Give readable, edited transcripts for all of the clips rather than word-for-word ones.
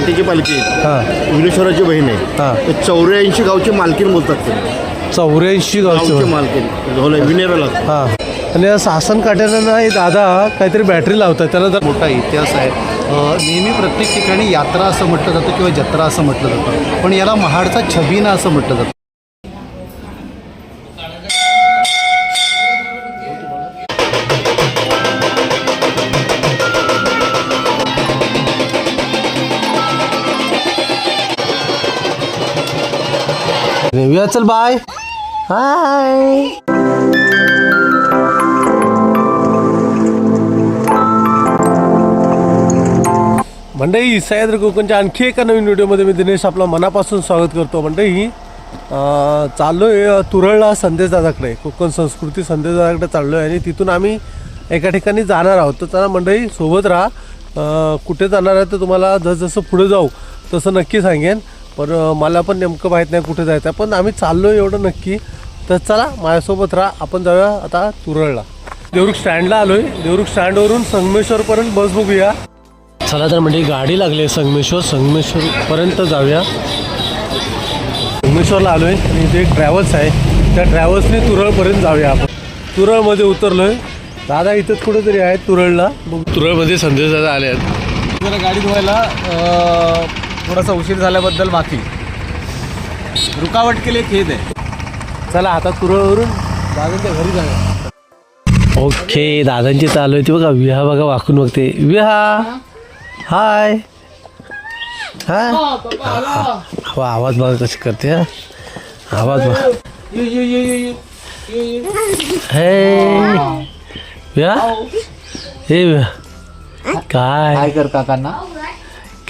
मातेची पालखी आहे. हां विघ्नेश्वराची बहीण आहे. हां. ते 84 गावची मालकीन बोलतात ते. 84 गावची गावचे. मालकीन झोले विनेराला. हां आणि या सासन काट्यानं ना हे दादा काहीतरी बॅटरी लावतात त्याला जर मोठा इतिहास आहे. नेहमी प्रत्येक ठिकाणी यात्रा असं म्हटलं जातं किंवा जत्रा असं म्हटलं जातं, पण याला महाडचा छबिना असं म्हटलं जातं. रेव्या चल बाय हाय. मंडळी सह्याद्री कोकणच्या आणखी एका नवीन व्हिडिओमध्ये मी दिनेश आपलं मनापासून स्वागत करतो. मंडळी चाललो आहे तुरळला संदेशदादाकडे, कोकण संस्कृती संदेशदादाकडे चाललो आहे आणि तिथून आम्ही एका ठिकाणी जाणार आहोत. तर चला मंडळी सोबत राहा. कुठे जाणार आहे तर तुम्हाला जसजसं पुढे जाऊ तसं नक्की सांगेन, पण मला पण नेमकं माहीत नाही कुठे जायचं आहे, पण आम्ही चाललो आहे एवढं नक्की. तर चला माझ्यासोबत राहा, आपण जाऊया आता तुरळला. देवरुख स्टँडला आलो आहे. देवरुख स्टँडवरून संगमेश्वरपर्यंत बस बघूया. चला तर म्हणजे गाडी लागली आहे संगमेश्वरपर्यंत जाऊया. संगमेश्वरला आलो आहे आणि इथे एक ट्रॅव्हल्स आहे, त्या ट्रॅव्हल्सने तुरळपर्यंत जाऊया आपण. तुरळमध्ये उतरलो आहे. दादा इथंच कुठेतरी आहे तुरळला. तुरळमध्ये संदेश दादा आले आहेत. जरा गाडी धुवायला थोडासा उशीर झाल्याबद्दल माफी. रुकावट के लिए खेद आहे. चला आता तुरळवरून दादांच्या घरी जाऊया. ओके दादांची चालू आहे ती बघा. विहा बघा वाकून बघते. विहा हाय हाय. वा आवाज बघा कशी करते. हा आवाज बघा. हे विहा हे विहा काय कर काकांना.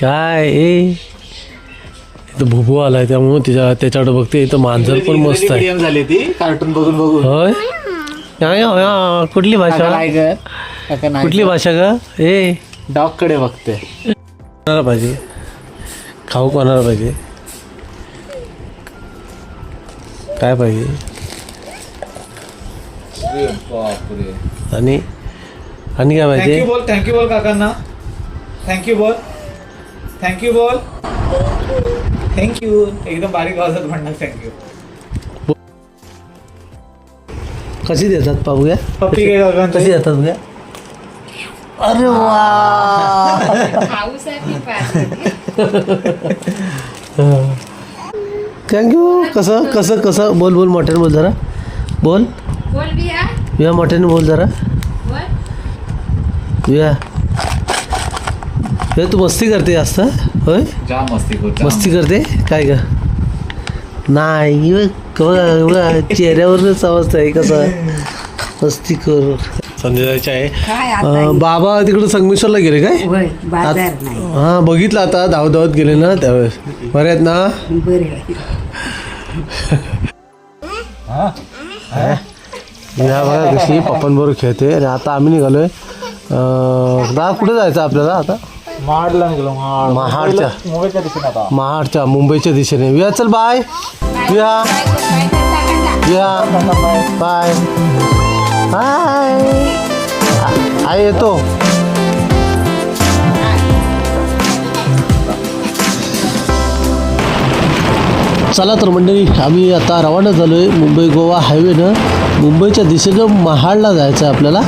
काय ए इथं भुबू आलाय त्यामुळे त्याच्याकडे बघते. इथं मांजर पण मस्त आहे. झाली ती कार्टून बघून बघून. होय कुठली भाषा काका कुठली भाषा का ए डॉग कडे बघते. कोणाला पाहिजे खाऊ, कोणाला पाहिजे काय पाहिजे आणि आणि काय पाहिजे. थँक्यू बोल काकांना. थँक्यू बोल. थँक्यू बोल. थँक्यू एकदम बारीक आवाजात म्हणणार थँक्यू. कशी देतात पाहूया. पप्पी काय काकांची? कशी देतात बघूया. अरे वा थँक्यू. कसं कसं कसं बोल बोल मोठ्याने बोल जरा. बोल विया मोठ्याने बोल जरा. विया तू मस्ती करते जास्त होय. जाम मस्ती करते काय का नाही एवढं चेहऱ्यावरच समजत आहे कसं मस्ती कर. संध्याकाळची आहे. बाबा तिकडे संगमेश्वरला गेले काय. हां बघितलं आता धावत धावत गेले ना त्यावेळेस. बरे आहेत ना. या बघा कशी पप्पांबरोबर खेळते. आणि आता आम्ही निघालोय. दादा कुठे जायचं आपल्याला आता. महाडला निघालो. महाडच्या मुंबईच्या दिशेने आता. महाडच्या मुंबईच्या दिशेने. विया चल बाय. विया विया बाय हाय. आई येतो. चला तर मंडळी आम्ही आता रवाना झालो आहे मुंबई गोवा हायवेनं. मुंबईच्या दिशेनं महाडला जायचं आहे आपल्याला.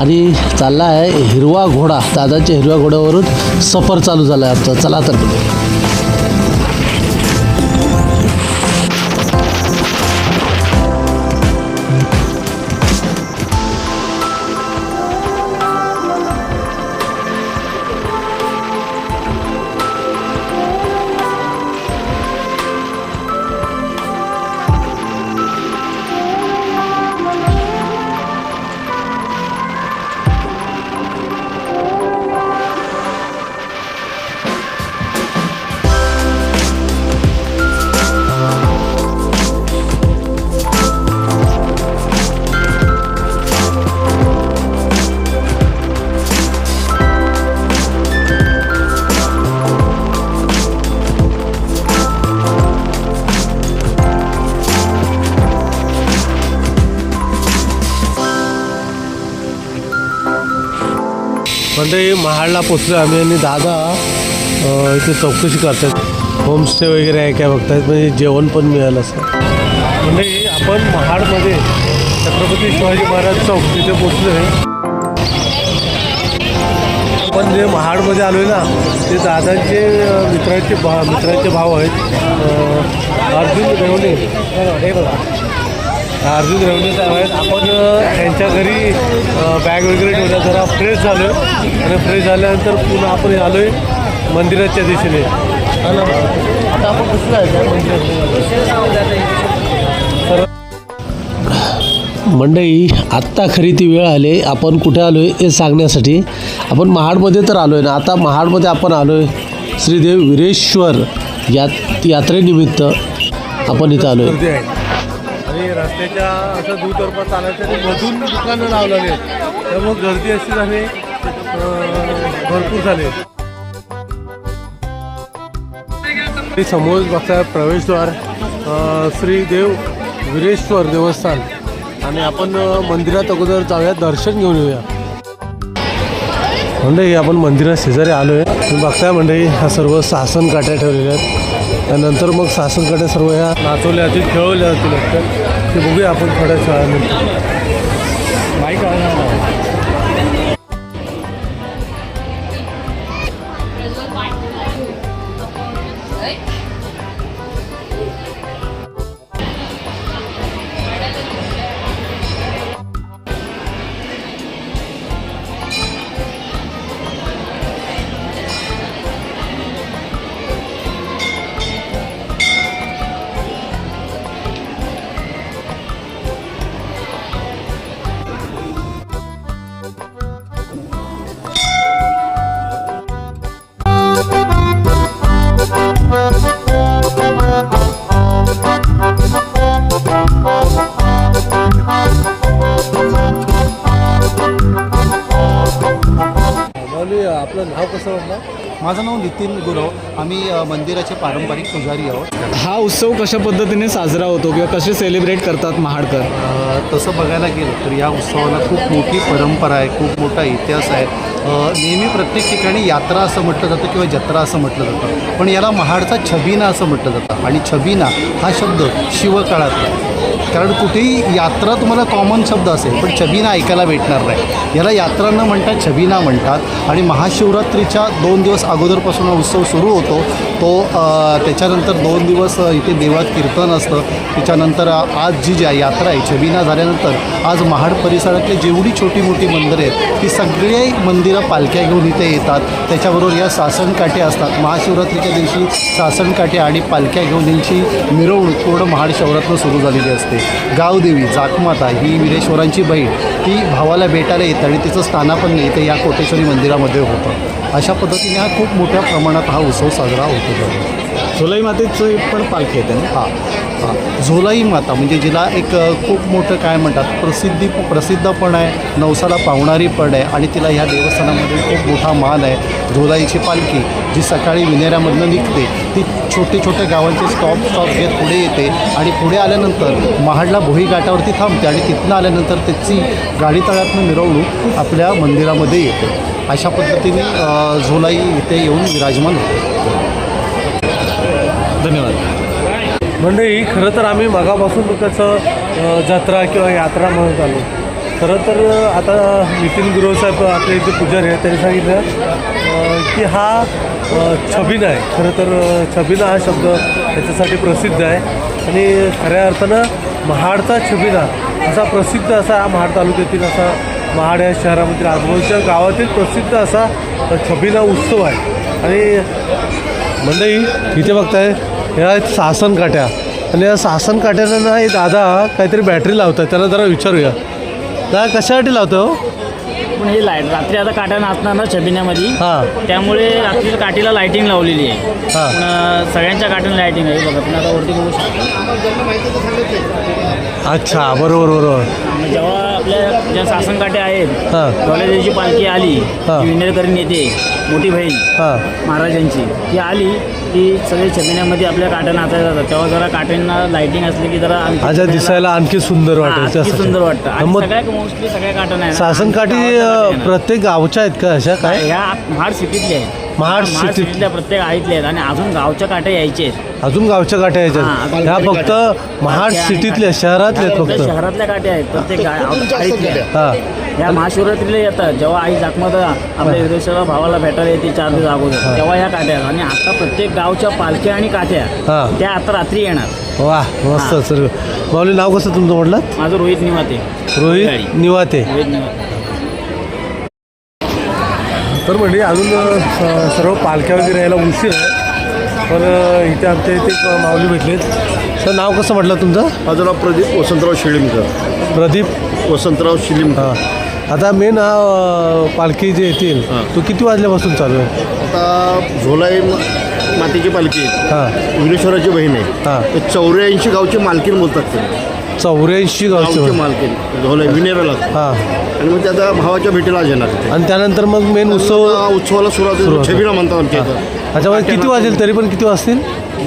आणि चालला आहे हिरवा घोडा. दादाच्या हिरव्या घोड्यावरून सफर चालू झाला आहे आमचा. चला तर म्हणजे महाडला पोचलो आम्ही आणि दादा इथे चौकशी करतात. होमस्टे वगैरे आहे काय बघतायत, म्हणजे जेवण पण मिळेल असं. म्हणजे आपण महाडमध्ये छत्रपती शिवाजी महाराज चौक तिथे पोचलो आहे. आपण जे महाडमध्ये आलो आहे ना, ते दादांचे मित्राचे भाव आहेत. अर्जुन रेवणे हे बघा, अर्जुन रेवणे साहेब आहेत. आपण त्यांच्या घरी बॅग वगैरे ठेवल्या, जरा फ्रेश झालो आणि फ्रेश झाल्यानंतर पुन्हा आपण आलो आहे मंदिराच्या दिशेने. आता आपण कसं आहे मंडळी, आत्ता खरी ती वेळ आली. आपण कुठे आलो आहे हे सांगण्यासाठी. आपण महाडमध्ये तर आलो आहे ना. आता महाडमध्ये आपण आलो आहे श्रीदेव विरेश्वर यात्रेनिमित्त आपण इथं आलो आहे. आणि रस्त्याच्या असं दुतर्फा चालायचं आणि मधून दुकानं लावलेली आहेत, त्यामुळे गर्दी अशी झाली, भरपूर झाले. समोर बघताय प्रवेशद्वार श्रीदेव विरेश्वर देवस्थान. आणि आपण मंदिरात अगोदर जाऊया, दर्शन घेऊन येऊया. मंडळी आपण मंदिरात शेजारी आलो आहे. तुम्ही बघताय मंडळी, ह्या सर्व शासन काट्या ठेवलेल्या आहेत. त्यानंतर मग शासन काट्या सर्व ह्या नाचवल्या जातील, खेळवल्या जातील. ते बघूया आपण थोड्या वेळानंतर. आपलं नाव कसं म्हटलं? माझं नाव नितीन गुरव. आम्ही मंदिराचे पारंपरिक पुजारी आहोत. हा उत्सव कशा पद्धतीने साजरा होतो किंवा कसे सेलिब्रेट करतात महाडकर? तसं बघायला गेलं तर या उत्सवाला खूप मोठी परंपरा आहे, खूप मोठा इतिहास आहे. नेहमी प्रत्येक ठिकाणी यात्रा असं म्हटलं जातं किंवा जत्रा असं म्हटलं जातं, पण याला महाडचा छबिना असं म्हटलं जातं. आणि छबिना हा शब्द शिवकाळातला आहे. कारण कुठेही यात्रा तुम्हाला कॉमन शब्द असेल, पण छबिना ऐकायला भेटणार नाही. याला यात्रा न म्हणता छबिना म्हणतात. आणि महाशिवरात्रीच्या 2 दिवस अगोदरपासून हा उत्सव सुरू होतो. तो त्याच्यानंतर 2 दिवस इथे देवात कीर्तन असतं. त्याच्यानंतर आज जी यात्रा आहे, छबिना झाल्यानंतर आज महाड परिसरातली जेवढी छोटी मोठी मंदिरं आहेत ती सगळे मंदिरं पालख्या घेऊन इथे येतात. त्याच्याबरोबर या सासनकाठ्या असतात. महाशिवरात्रीच्या दिवशी सासनकाठ्या आणि पालख्या घेऊन यांची मिरवणूक पूर्ण महाड शहरातनं सुरू झालेली असते. गावदेवी जाकमाता ही विरेश्वरांची बहीण, ती भावाला भेटायला येते आणि तिचं स्थानापन्न इथे या कोटेश्वरी मंदिरामध्ये होतं. अशा पद्धतीने हा खूप मोठ्या प्रमाणात हा उत्सव साजरा होतो. झोलाई मातेचं पण पालखी येते ना? हां, झोलाई माता म्हणजे जिला एक खूप मोठं काय म्हणतात प्रसिद्ध पण आहे, नवसाला पावणारी पण आहे. आणि तिला ह्या देवस्थानामध्ये खूप मोठा मान आहे. झोलाईची पालखी जी सकाळी विनेऱ्यामधनं निघते, ती छोटे छोटे गावांचे स्टॉप घेत पुढे येते. आणि पुढे आल्यानंतर महाडला भोई घाटावरती थांबते. आणि तिथनं आल्यानंतर त्याची गाडी तळातनं मिरवणूक आपल्या मंदिरामध्ये येते. अशा पद्धतीने झोलाई इथे येऊन विराजमान होते. धन्यवाद. मंडळी, खरं तर आम्ही मगापासून त्याचं जत्रा किंवा यात्रा म्हणत आलो. खरं तर आता नितीन गुरव साहेब आपले इथे पुजारी आहेत, त्यांनी सांगितलं की हा छबिना आहे. खरं तर छबिना हा शब्द त्याच्यासाठी प्रसिद्ध आहे. आणि खऱ्या अर्थानं महाडचा छबिना असा प्रसिद्ध असा महाड तालुक्यातील असा महाड या शहरामधील आजूबाजूच्या गावातील प्रसिद्ध असा छबिना उत्सव आहे. आणि मंडळी इथे बघताय ह्या शासन काट्या. आणि या शासन काट्याला ना हे दादा काहीतरी बॅटरी लावतात. त्याला जरा विचारूया, दादा कशासाठी लावतो? पण हे रात्री आता काटा नाचणार ना छबिन्यामध्ये, हां त्यामुळे रात्री काठीला लायटिंग लावलेली आहे. हां पण सगळ्यांच्या काठीला लायटिंग आहे बघा. पण आता वरती बघू शकतो. अच्छा, बरोबर. जेव्हा आपल्या ज्या सासनकाठ्या आहेत, हां डोलेदेवीची पालखी आली, हां. ती विनेरकरी नेते मोठी बहीण हां महाराजांची ती आली की सगळे छबिन्यामध्ये आपल्या काट्या नाचायला जातात. तेव्हा जरा काट्यांना लाइटिंग असली की जरा आणखी अच्छा, दिसायला आणखी सुंदर हां, वाटेल आणखी त्यासाठी. सुंदर वाटतं. आणि मग सगळ्या मोस्टली सगळ्या काट्या नाही ना, सासनकाठी गावाच्या काट्या प्रत्येक गावच्या आहेत का अशा नाही. काय? ह्या महाड सिटीतल्या आहेत. महाड सिटीतल्या प्रत्येक आळीतल्या आहेत आणि अजून गावच्या काट्या यायच्या आहेत. अजून गावच्या काठ्या हां, याच्यात अजून ह्या फक्त महाड काट्या आणि सिटीतल्या काट्या. शहरातल्या आहेत आपल्या फक्त. शहरातल्या काट्या आहेत प्रत्येक आळीतल्या. हां या महाशिवरात्रीला येतात जेव्हा आई जाकमत आपल्या विरेश्वर भावाला भेटायला येते 4 दिवस अगोदर, तेव्हा या काट्या. आणि आता प्रत्येक गावच्या पालख्या आणि काट्या हां. त्या आता रात्री येणार. वा मस्त सर. माऊली नाव कसं तुमचं म्हटलं? माझं रोहित निवाते. रोहित निवाते. रोहित निवाते. तर म्हणजे अजून सर्व पालख्या वगैरे यायला उशीर आहे, पण इथे आमच्या इथे एक माऊली भेटलेत. सर नाव कसं म्हटलं तुमचं? माझं नाव प्रदीप वसंतराव शिलिमकर. प्रदीप वसंतराव शिलिमकर. हां. आता मेन पालखी जे येतील हां. तो किती वाजल्यापासून चालू आहे? आता झोलाई मातेची पालखी हां विनेश्वराची बहीण आहे. हां. ते 84 गावचे मालकीन बोलतात ते. 84 गावचे गावचे मालकीन झोलाई विनेराला. हां. आणि मग त्या आता भावाच्या भेटीला आज येणार ते. आणि त्यानंतर मग मेन उत्सव. उत्सवाला सुरुवात सुरुवात. छबिना म्हणतात आमच्या इथं. अच्छा, मग किती वाजेल तरी पण किती वाजतील?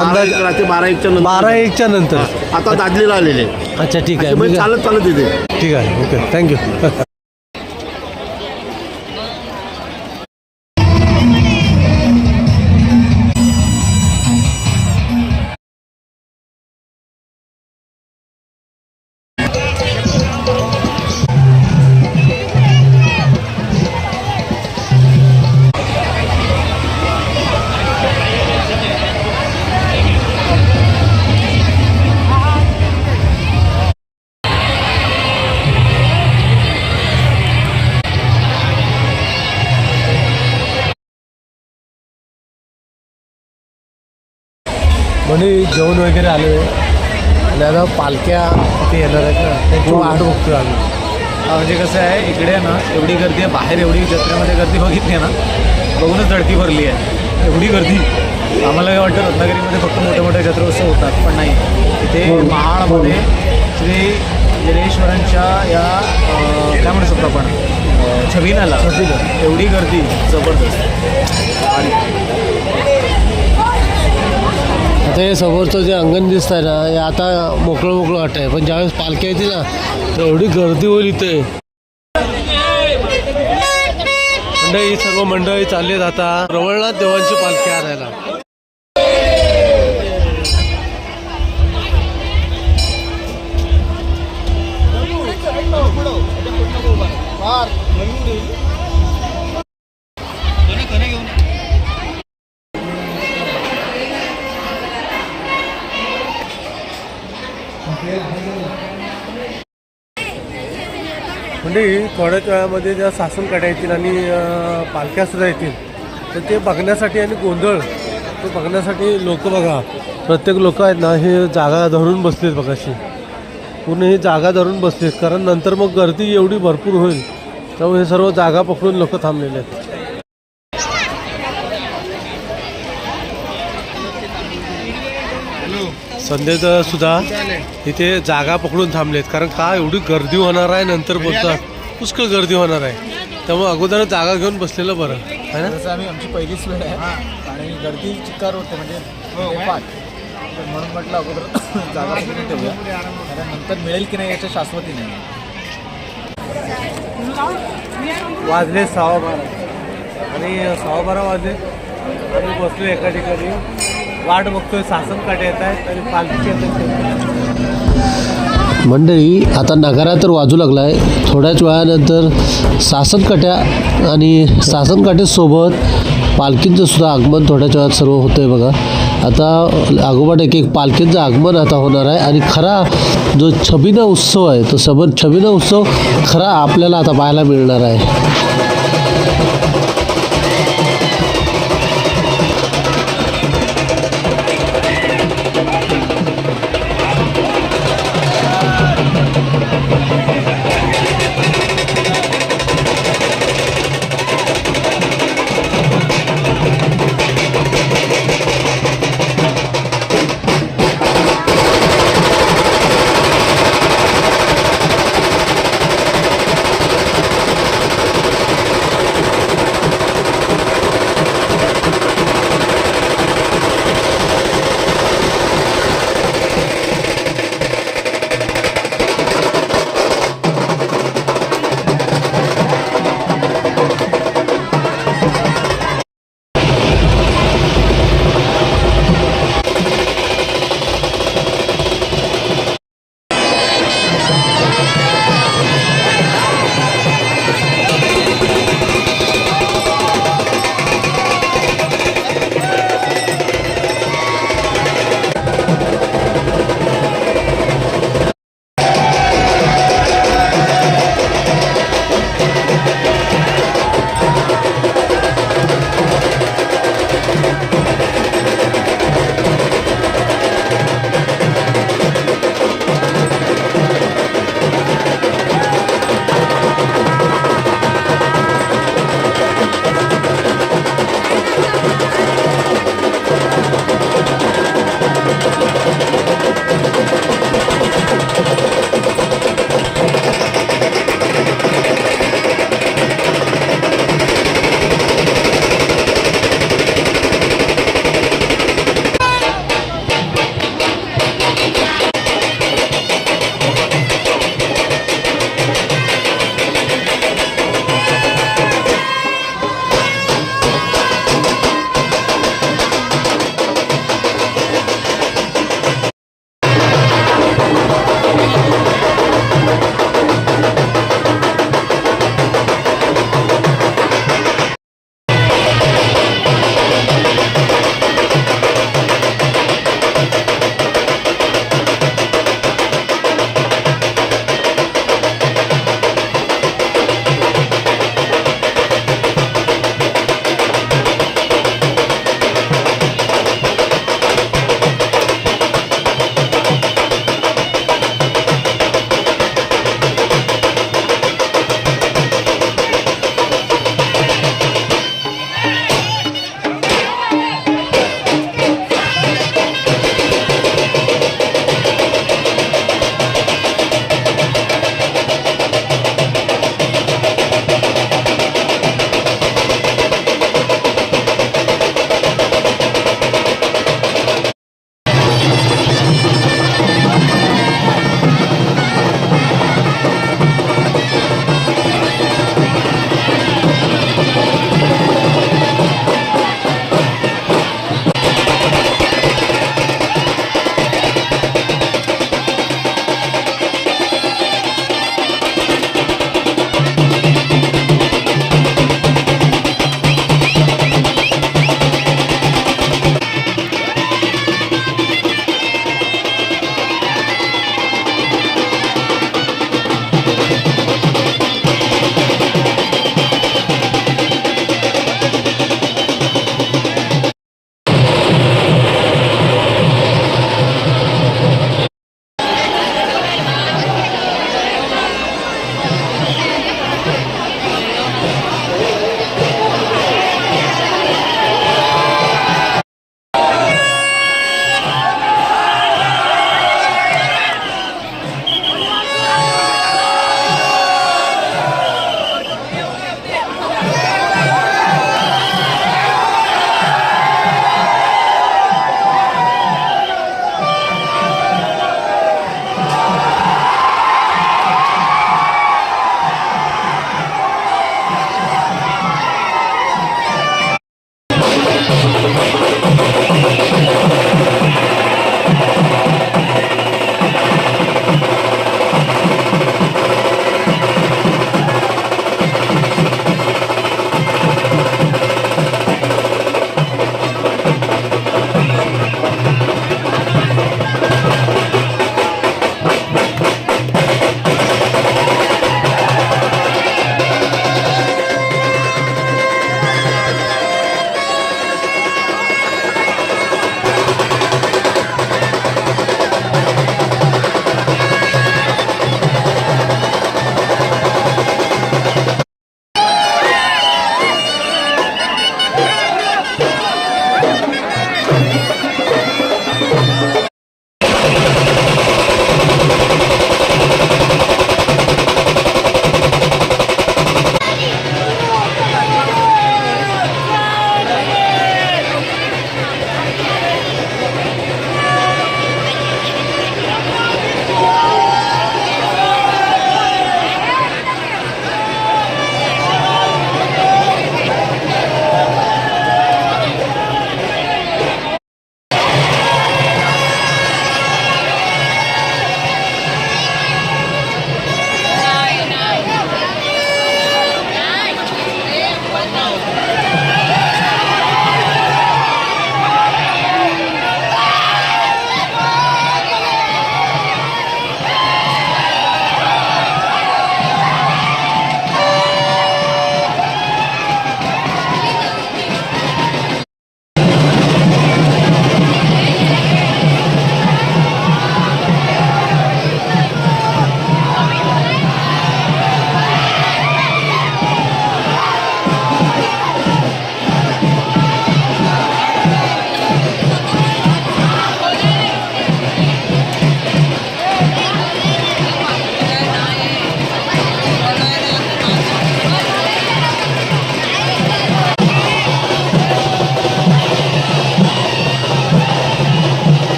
अंदाज रात्री 12-1च्या नंतर. 12-1च्या नंतर. आता दादलीला आलेले. अच्छा ठीक आहे. म्हणजे चालत चालत येते. ठीक आहे, ओके, थँक्यू. म्हणजे जेवण वगैरे आलो आहे आणि आता पालख्या इथे येणार आहेत ना, त्यांची वाट बघतोय आम्ही. म्हणजे कसं आहे इकडे ना एवढी गर्दी आहे, बाहेर एवढी जत्रेमध्ये गर्दी बघितली आहे ना, बघूनच धडकी भरली आहे. एवढी गर्दी आम्हाला काय वाटतं रत्नागिरीमध्ये फक्त मोठे मोठे जत्रोत्सव होतात, पण नाही. इथे महाडमध्ये श्री जिनेश्वरांच्या या काय म्हणू शकतो आपण छबिनाला एवढी गर्दी जबरदस्त. आणि आता हे समोरचं जे अंगण दिसत आहे ना, हे आता मोकळं मोकळं वाटत आहे, पण ज्यावेळेस पालख्या येतील ना तर एवढी गर्दी होईल इथे. मंडळी, सर्व मंडळी चालली आहेत आता रवळनाथ देवांची पालखी आणायला. म्हणजे थोड्याच वेळामध्ये ज्या सासनकाठ्या येतील आणि पालख्यासुद्धा येतील, तर ते बघण्यासाठी आणि गोंधळ तो बघण्यासाठी लोक बघा, प्रत्येक लोक आहेत ना हे जागा धरून बसलेत बघाशी, पूर्ण ही जागा धरून बसलेत. कारण नंतर मग गर्दी एवढी भरपूर होईल, त्यामुळे हे सर्व जागा पकडून लोक थांबलेले आहेत. संदेश सुद्धा इथे जागा पकडून थांबलेत, कारण का एवढी गर्दी होणार आहे, नंतर बोलतात पुष्कळ गर्दी होणार आहे, त्यामुळे अगोदर जागा घेऊन बसलेलं बरं आहे ना. जसं आमची पहिलीच वेळ आहे आणि गर्दी चिक्कार होते म्हणजे पाठ, तर म्हणून म्हटलं अगोदर जागा पकडून ठेवूया, कारण नंतर मिळेल की नाही याच्या शाश्वती नाही. वाजले 12:15 आणि 12:15 वाजले आम्ही बसलो एका ठिकाणी, वाट बघतोय. सासनकाठ्या येत आहेत आणि पालखी येत आहेत. मंडळी, आता नगारा तर वाजू लागला आहे. थोड्याच वेळानंतर सासनकाठ्या आणि सासनकाठ्यासोबत पालखींचं सुद्धा आगमन थोड्याच वेळात सर्व होतं आहे बघा. आता आगोपाठ एक एक पालखींचं आगमन आता होणार आहे आणि खरा जो छबिना उत्सव आहे तो छबिना उत्सव खरा आपल्याला आता पाहायला मिळणार आहे.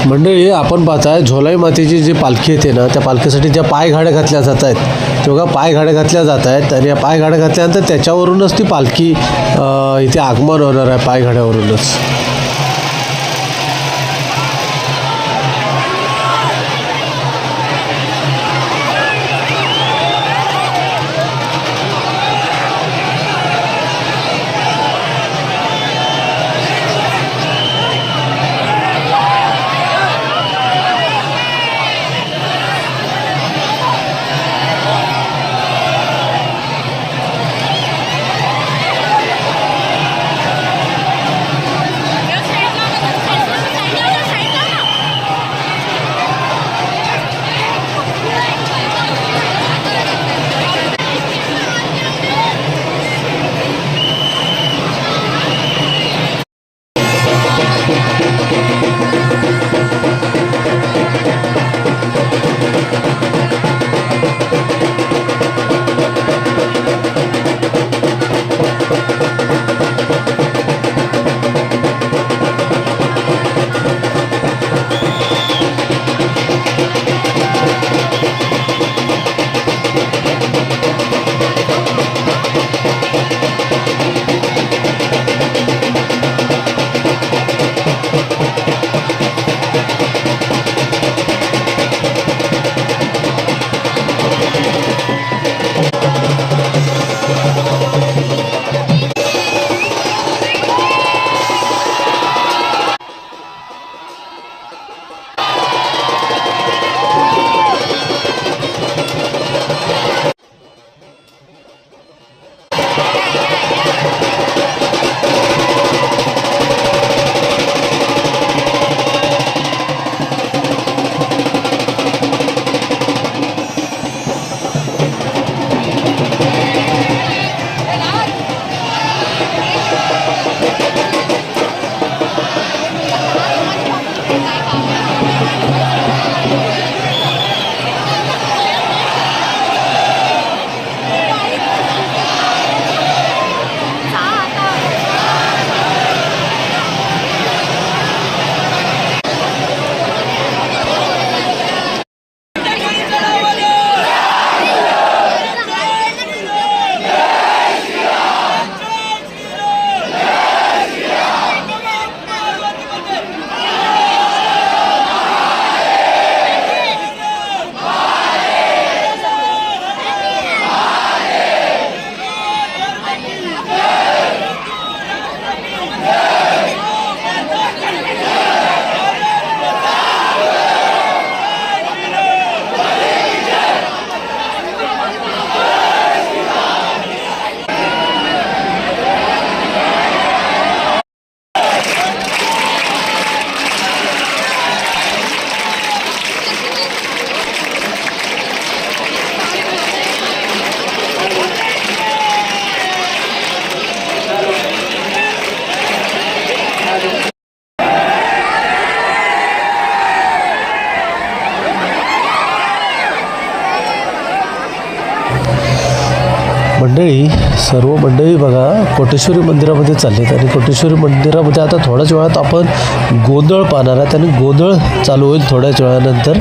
मंडळी आपण पाहताय झोलाई मातेची जी पालखी येते ना, त्या पालखीसाठी ज्या पायघाड्या घातल्या जात आहेत तेव्हा पायघाड्या घातल्या जात आहेत आणि या पायघाड्या घातल्यानंतर त्याच्यावरूनच ती पालखी इथे आगमन होणार आहे पायघाड्यावरूनच. मंडळी सर्व मंडळी बघा कोटेश्वरी मंदिरामध्ये चाललेत आणि कोटेश्वरी मंदिरामध्ये आता थोड्याच वेळात आपण गोंधळ पाहणार आहेत आणि गोंधळ चालू होईल थोड्याच वेळानंतर.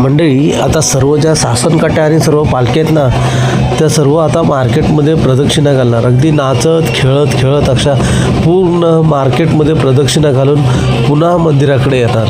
मंडळी आता सर्व ज्या सासनकाठ्या आणि सर्व पालख्या आहेत ना, त्या सर्व आता मार्केटमध्ये प्रदक्षिणा घालणार. अगदी नाचत खेळत अशा पूर्ण मार्केटमध्ये प्रदक्षिणा घालून पुन्हा मंदिराकडे येणार.